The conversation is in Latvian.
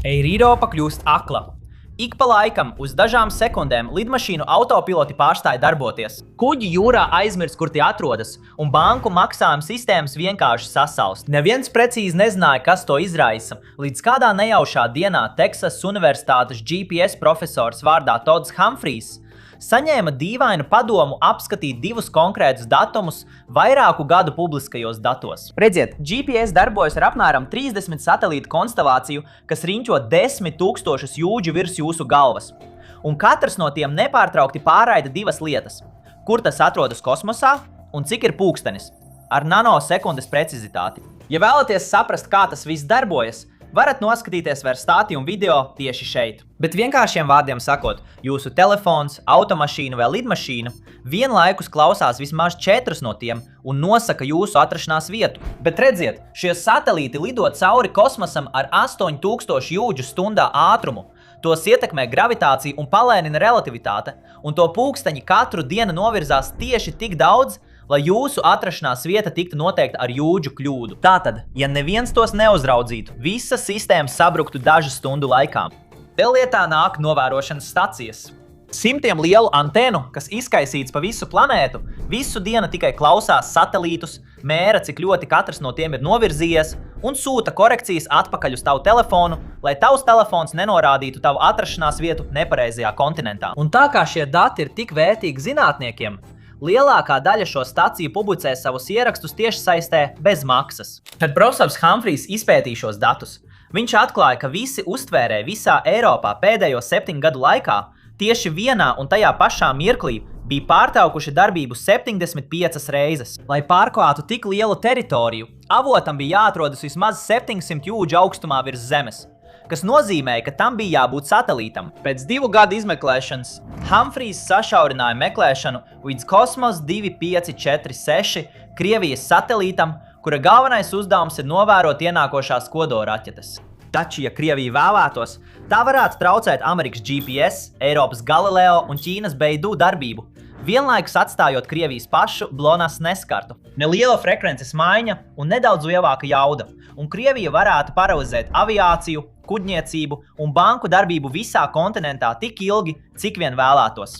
Eiropa kļūst akla. Ik pa laikam uz dažām sekundēm lidmašīnu autopiloti pārstāja darboties. Kuģi jūrā aizmirst, kur tie atrodas, un banku maksājuma sistēmas vienkārši sasalst. Neviens precīzi nezināja, kas to izraisa, līdz kādā nejaušā dienā Teksasas Universitātes GPS profesors vārdā Todds Humphrijs saņēma dīvainu padomu apskatīt divus konkrētus datumus vairāku gadu publiskajos datos. Redziet, GPS darbojas ar apmēram 30 satelītu konstelāciju, kas riņķo 10 000 jūdžu virs jūsu galvas. Un katrs no tiem nepārtraukti pārraida divas lietas – kur tas atrodas kosmosā un cik ir pulkstenis ar nanosekundes precizitāti. Ja vēlaties saprast, kā tas viss darbojas, varat noskatīties var stātījumu video tieši šeit. Bet vienkāršiem vārdiem sakot, jūsu telefons, automašīna vai lidmašīna vienlaikus klausās vismaz 4 no tiem un nosaka jūsu atrašanās vietu. Bet redziet, šie satelīti lido cauri kosmosam ar 8000 jūdžu stundā ātrumu. Tos ietekmē gravitācija un palēnina relativitāte, un to pulksteņi katru dienu novirzās tieši tik daudz, lai jūsu atrašanās vieta tiktu noteikta ar jūdžu kļūdu. Tātad, ja neviens tos neuzraudzītu, visa sistēma sabruktu dažu stundu laikā. Vēl lietā nāk novērošanas stacijas. Simtiem lielu antenu, kas izkaisīts pa visu planētu, visu dienu tikai klausās satelītus, mēra, cik ļoti katrs no tiem ir novirzījies, un sūta korekcijas atpakaļ uz tavu telefonu, lai tavs telefons nenorādītu tavu atrašanās vietu nepareizajā kontinentā. Un tā kā šie dati ir tik vērtīgi zinātniekiem, lielākā daļa šo staciju publicē savus ierakstus tiešsaistē bez maksas. Kad profesors Humphrijs izpētīja šos datus, viņš atklāja, ka visi uztvērēji visā Eiropā pēdējo 7 gadu laikā tieši vienā un tajā pašā mirklī bija pārtraukuši darbību 75 reizes. Lai pārklātu tik lielu teritoriju, avotam bija jāatrodas vismaz 700 jūdžu augstumā virs zemes, kas nozīmēja, ka tam bija jābūt satelītam. Pēc 2 gadu izmeklēšanas Humphrijs sašaurināja meklēšanu līdz Kosmos 2546 Krievijas satelītam, kura galvenais uzdevums ir novērot ienākošās kodolraķetes. Taču, ja Krievija vēlētos, tā varētu traucēt Amerikas GPS, Eiropas Galileo un Ķīnas Beidou darbību, vienlaikus atstājot Krievijas pašu GLONASS neskartu. Neliela frekvences maiņa un nedaudz lielāka jauda, un Krievija varētu paralizēt aviāciju, kuģniecību un banku darbību visā kontinentā tik ilgi, cik vien vēlētos.